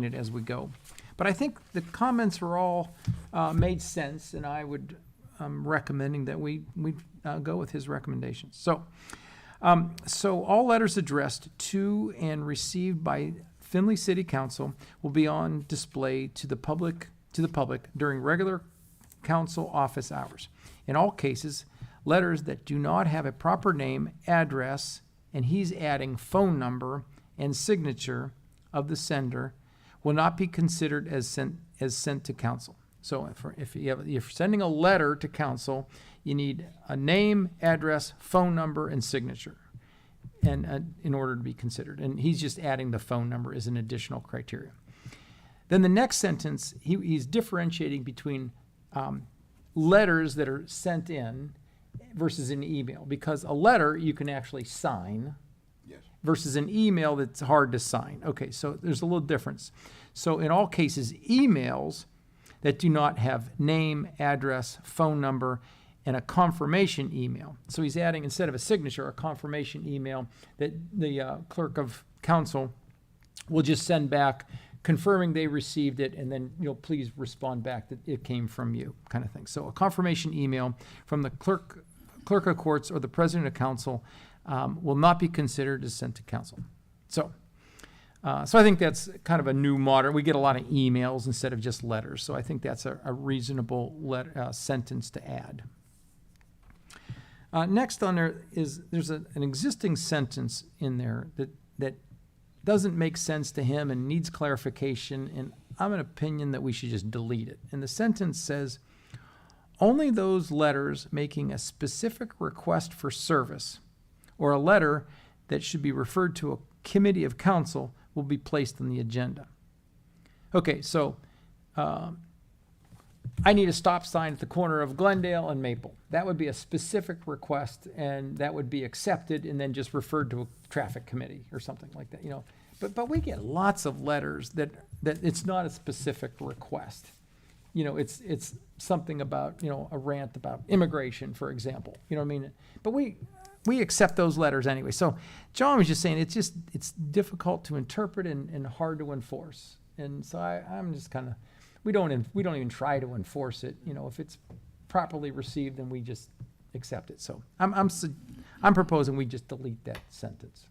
it as we go. But I think the comments were all made sense, and I would recommending that we go with his recommendations. So all letters addressed to and received by Findlay City Council will be on display to the public during regular council office hours. In all cases, letters that do not have a proper name, address, and he's adding phone number and signature of the sender will not be considered as sent to council. So if you're sending a letter to council, you need a name, address, phone number, and signature, and in order to be considered. And he's just adding the phone number as an additional criteria. Then the next sentence, he's differentiating between letters that are sent in versus an email, because a letter you can actually sign. Yes. Versus an email that's hard to sign. Okay, so there's a little difference. So in all cases, emails that do not have name, address, phone number, and a confirmation email. So he's adding, instead of a signature, a confirmation email that the clerk of council will just send back confirming they received it, and then please respond back that it came from you, kind of thing. So a confirmation email from the clerk of courts or the president of council will not be considered as sent to council. So I think that's kind of a new modern. We get a lot of emails instead of just letters. So I think that's a reasonable sentence to add. Next on there's an existing sentence in there that doesn't make sense to him and needs clarification. And I'm an opinion that we should just delete it. And the sentence says, only those letters making a specific request for service or a letter that should be referred to a committee of council will be placed on the agenda. Okay, so I need a stop sign at the corner of Glendale and Maple. That would be a specific request, and that would be accepted and then just referred to a traffic committee or something like that. But we get lots of letters that it's not a specific request. It's something about, a rant about immigration, for example. You know what I mean? But we accept those letters anyway. So John was just saying it's difficult to interpret and hard to enforce. And so I'm just kind of, we don't even try to enforce it. If it's properly received, then we just accept it. So I'm proposing we just delete that sentence.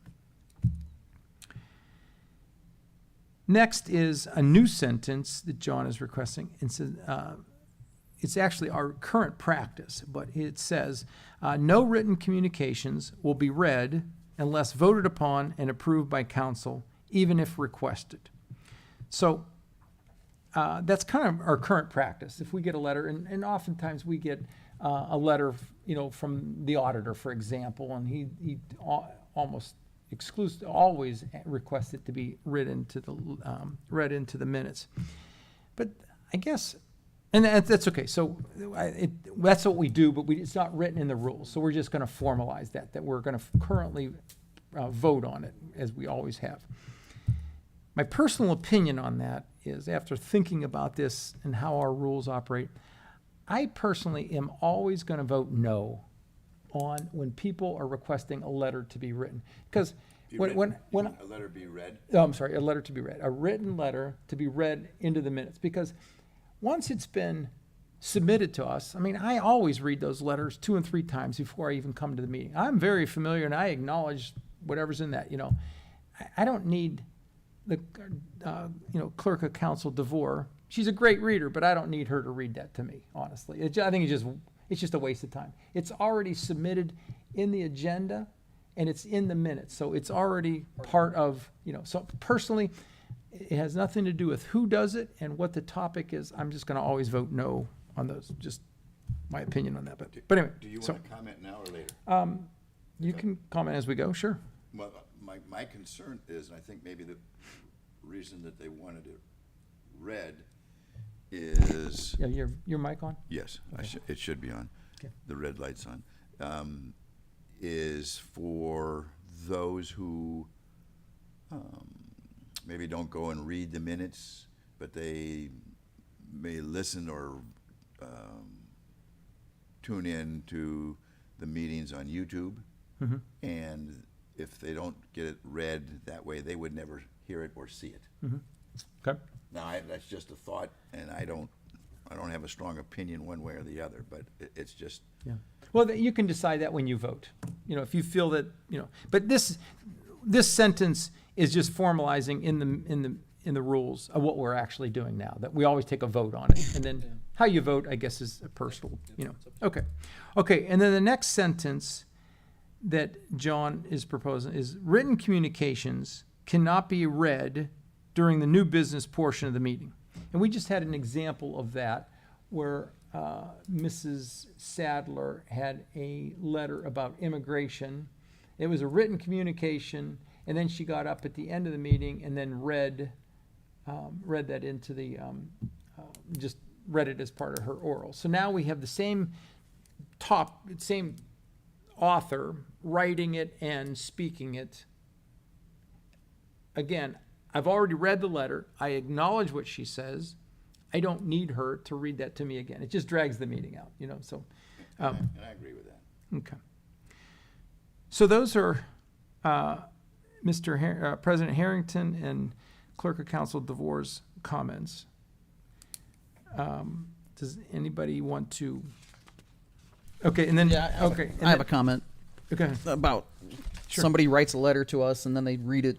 Next is a new sentence that John is requesting. It says, it's actually our current practice, but it says, no written communications will be read unless voted upon and approved by council, even if requested. So that's kind of our current practice. If we get a letter, and oftentimes we get a letter, from the auditor, for example, and he almost always requests it to be read into the minutes. But I guess, and that's okay. So that's what we do, but it's not written in the rules. So we're just going to formalize that we're going to currently vote on it, as we always have. My personal opinion on that is, after thinking about this and how our rules operate, I personally am always going to vote no on when people are requesting a letter to be written. Because when a letter be read? Oh, I'm sorry, a letter to be read. A written letter to be read into the minutes. Because once it's been submitted to us, I always read those letters 2 and 3 times before I even come to the meeting. I'm very familiar and I acknowledge whatever's in that. I don't need the clerk of council, DeVore. She's a great reader, but I don't need her to read that to me, honestly. I think it's just a waste of time. It's already submitted in the agenda, and it's in the minutes, so it's already part of, so personally, it has nothing to do with who does it and what the topic is. I'm just going to always vote no on those. Just my opinion on that. But anyway. Do you want to comment now or later? You can comment as we go, sure. Well, my concern is, and I think maybe the reason that they wanted it read is... Yeah, your mic on? Yes, Okay. It should be on. Okay. The red light's on. Is for those who maybe don't go and read the minutes, but they may listen or tune in to the meetings on YouTube. Mm-hmm. And if they don't get it read that way, they would never hear it or see it. Mm-hmm. Okay. Now, that's just a thought, and I don't have a strong opinion one way or the other, but it's just, Yeah. Well, you can decide that when you vote. You know, if you feel that, you know, but this sentence is just formalizing in the rules of what we're actually doing now, that we always take a vote on it. And then how you vote, I guess, is a personal, you know. Okay. Okay. And then the next sentence that John is proposing is written communications cannot be read during the new business portion of the meeting. And we just had an example of that where Mrs. Sadler had a letter about immigration. It was a written communication, and then she got up at the end of the meeting and then read that into the, just read it as part of her oral. So now we have the same author writing it and speaking it. Again, I've already read the letter. I acknowledge what she says. I don't need her to read that to me again. It just drags the meeting out, you know, so. and I agree with that. Okay. So those are President Harrington and Clerk of Council DeVore's comments. Does anybody want to? Okay, and then, okay. I have a comment Okay. about somebody writes a letter to us and then they read it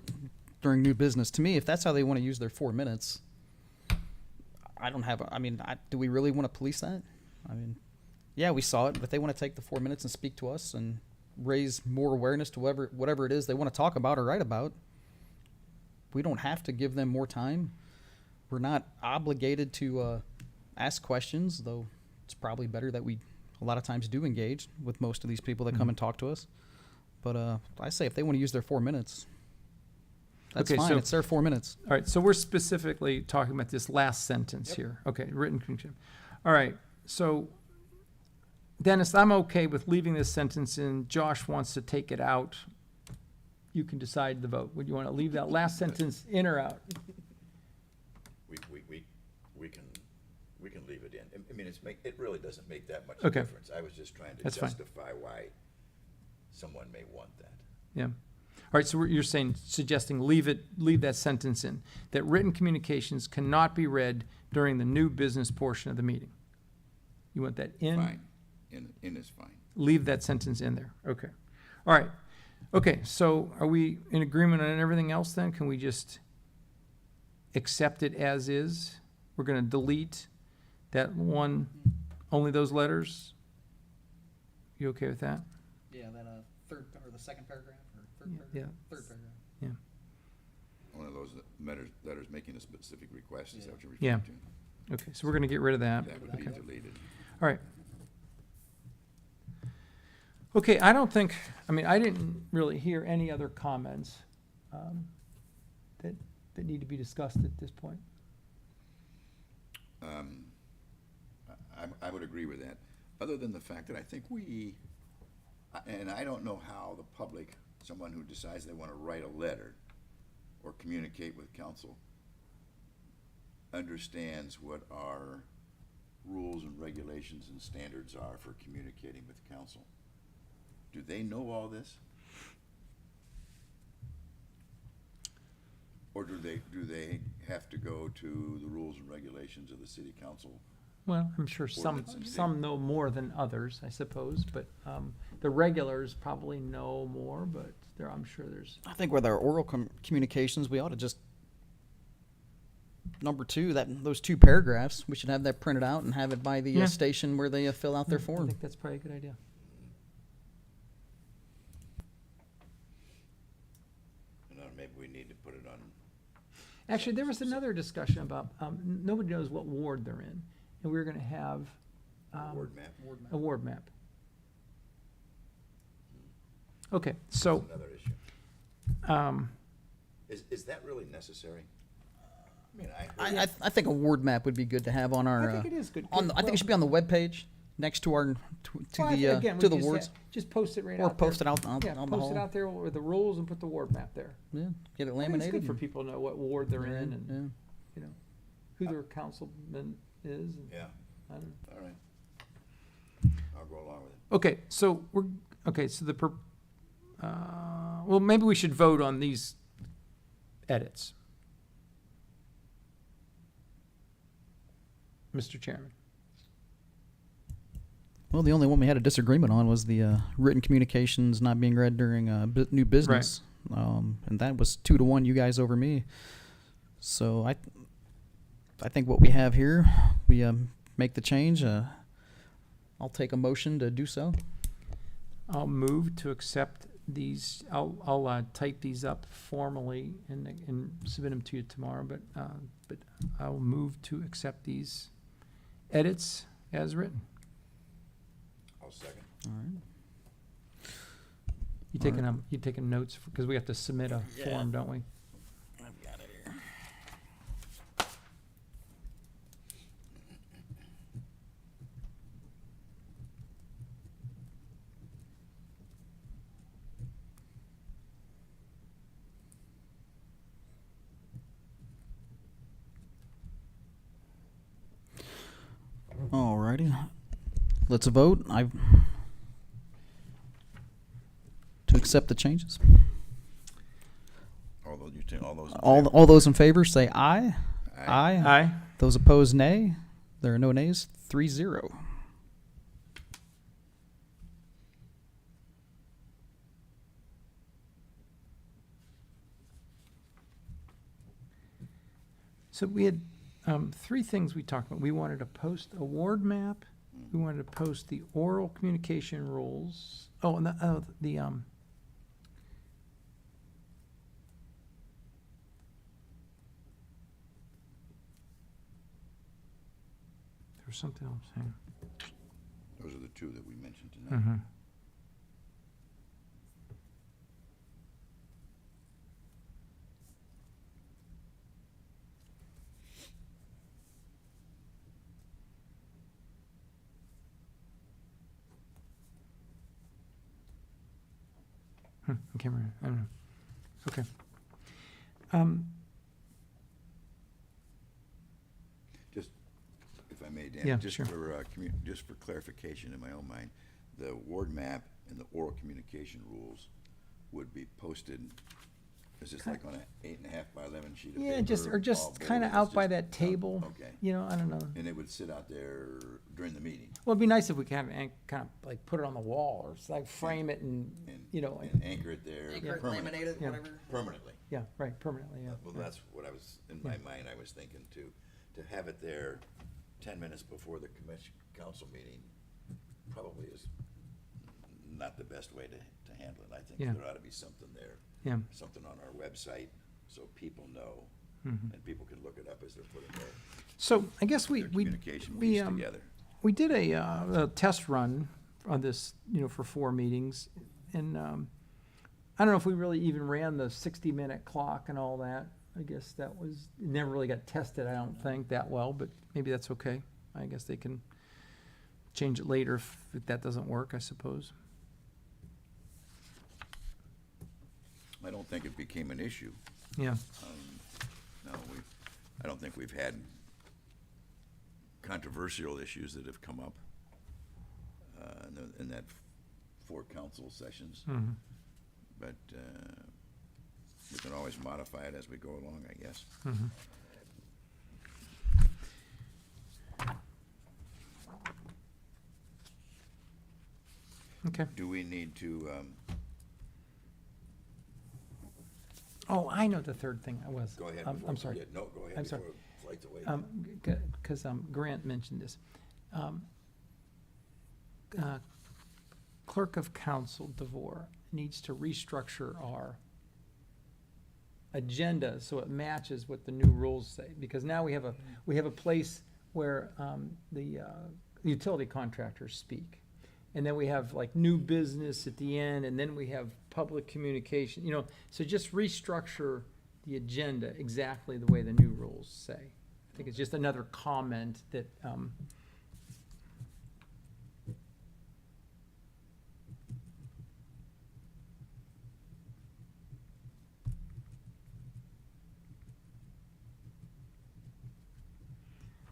during new business. To me, if that's how they want to use their 4 minutes, do we really want to police that? I mean, yeah, we saw it, but if they want to take the 4 minutes and speak to us and raise more awareness to whatever it is they want to talk about or write about, we don't have to give them more time. We're not obligated to ask questions, though it's probably better that we a lot of times do engage with most of these people that come and talk to us. But I say if they want to use their 4 minutes, that's Okay, fine. so- It's their 4 minutes. All right, so we're specifically talking about this last sentence here. Okay, written communication. All right, so Dennis, I'm okay with leaving this sentence in. Josh wants to take it out. You can decide the vote. Would you want to leave that last sentence in or out? We can leave it in. I mean, it really doesn't make that much Okay. difference. I was just trying to That's fine. justify why someone may want that. Yeah. All right, so you're suggesting leave that sentence in, that written communications cannot be read during the new business portion of the meeting. You want that in? Fine, in is fine. Leave that sentence in there. Okay. All right. Okay, so are we in agreement on everything else then? Can we just accept it as is? We're going to delete that one, only those letters? You okay with that? Yeah, that third or the second paragraph or third Yeah. Third paragraph. Yeah. One of those letters making a specific request, is that what you're Yeah. referring to? Okay, so we're going to get rid of that. That would be Okay. deleted. All right. Okay, I didn't really hear any other comments that need to be discussed at this point. I would agree with that, other than the fact that I think and I don't know how the public, someone who decides they want to write a letter or communicate with council, understands what our rules and regulations and standards are for communicating with council. Do they know all this? Or do they have to go to the rules and regulations of the city council? Well, I'm sure Ordinance and some know more than others, I suppose, but the regulars probably know more, but I'm sure there's, I think with our oral communications, we ought to just number 2, those 2 paragraphs. We should have that printed out and have it by the Yeah. station where they fill out their I form. think that's probably a good idea. You know, maybe we need to put it on. Actually, there was another discussion about, nobody knows what ward they're in, and we were gonna have Word map. a ward map. Okay, so, That's another issue. Is that really necessary? I mean, I think a ward map would be good to have on our. I think it is good. I think it should be on the webpage next to our Again, to we the just wards, just post it right or out there. post it out on Yeah, the post it hall. out there with the rules and put the ward map there. Yeah, get it I think laminated. it's good for people to know what ward they're in and, Yeah. you know, who their councilman is. And, Yeah, I don't know. all right. I'll go along with it. Okay, so well, maybe we should vote on these edits. Mr. Chairman. Well, the only one we had a disagreement on was the written communications not being read during new business, and that was 2-1, you guys over me. So I think what we have here, we make the change. I'll take a motion to do so. I'll move to accept these. I'll type these up formally and submit them to you tomorrow. But I'll move to accept these edits as written. I'll second. All right. You taking notes because we have to submit a form, don't we? I've got it here. Alrighty. Let's vote. To accept the changes. All those, all those. In All favor? all those in favor say aye. Aye. Aye. Those opposed, nay. There are no nays. 3-0. So we had three things we talked about. We wanted to post a ward map. We wanted to post the oral communication rules. Oh, and there was something else. Hang on. Those are the two that we mentioned tonight. Mm-hmm. I can't remember. I don't know. Okay. Just, if I may, Dan, Yeah, just sure. for just for clarification in my own mind, the ward map and the oral communication rules would be posted. Is this like on an 8.5 by 11 sheet of paper? Yeah, just all kind of buildings, out by just that table. Okay. You know, I don't know. And it would sit out there during the meeting Well, it'd be nice if we kind of like put it on the wall or like frame it and you know. and anchor it there Anchor it, permanently. laminate it, Yeah. whatever. Permanently. Yeah, right, permanently. Yeah. Well, that's what I was, in my mind, I was thinking too, to have it there 10 minutes before the council meeting probably is not the best way to handle it. I think Yeah. there ought to be something there, Yeah. something on our website, so people know, Mhm. and people can look it up as they're putting their So I guess their communication we piece together. we did a test run on this, you know, for 4 meetings, and I don't know if we really even ran the 60-minute clock and all that. I guess that was it never really got tested. I don't think that well, but maybe that's okay. I guess they can change it later if that doesn't work, I suppose. I don't think it became an issue. Yeah. No, I don't think we've had controversial issues that have come up in that 4 council sessions. Mhm. But we can always modify it as we go along, I guess. Mhm. Okay. Do we need to, Oh, I know the third thing I was. go ahead? I'm before we sorry. forget? No, go ahead. I'm sorry. before Flight's away. Because Grant mentioned this. Clerk of Council DeVore needs to restructure our agenda so it matches what the new rules say. Because now we have a place where the utility contractors speak. And then we have like new business at the end, and then we have public communication, you know. So just restructure the agenda exactly the way the new rules say. I think it's just another comment that,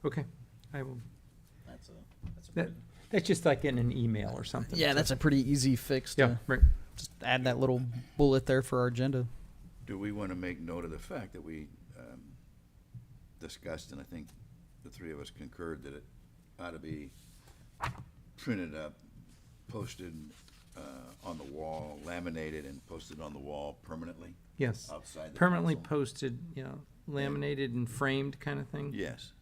okay, I will, That's a that, that's just like in an email or something. yeah, so- that's a pretty easy fix. To Yeah, right. Just add that little bullet there for our agenda. Do we want to make note of the fact that we discussed, and I think the three of us concurred that it ought to be printed up, posted on the wall, laminated and posted on the wall permanently Yes. outside the Permanently council. posted, laminated and framed kind of thing? Yes.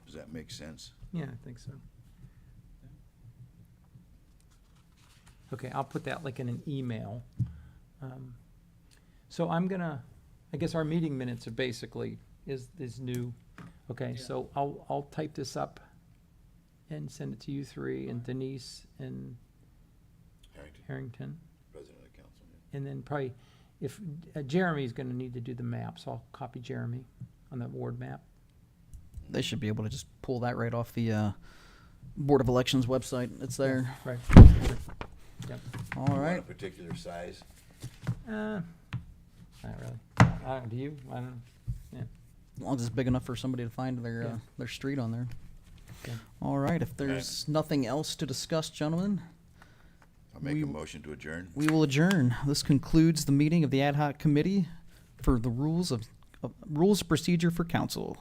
Does that make sense? Yeah, I think so. Okay, I'll put that like in an email. So I guess our meeting minutes are basically, is new. Okay, so I'll type this up and send it to you three and Denise and Harrington. President of the council. Yeah. And then probably, if, Jeremy's gonna need to do the map, so I'll copy Jeremy on the ward map. They should be able to just pull that right off the Board of Elections website. It's there. Right. Yep. All You want right. a particular size? Not really. Do you? I don't know. Yeah. As long as it's big enough for somebody to find Yeah. their street on there. Okay. All right. If there's nothing else to discuss, gentlemen, I'll make We- a motion to adjourn. we will adjourn. This concludes the meeting of the Ad Hoc Committee for the rules of procedure for council.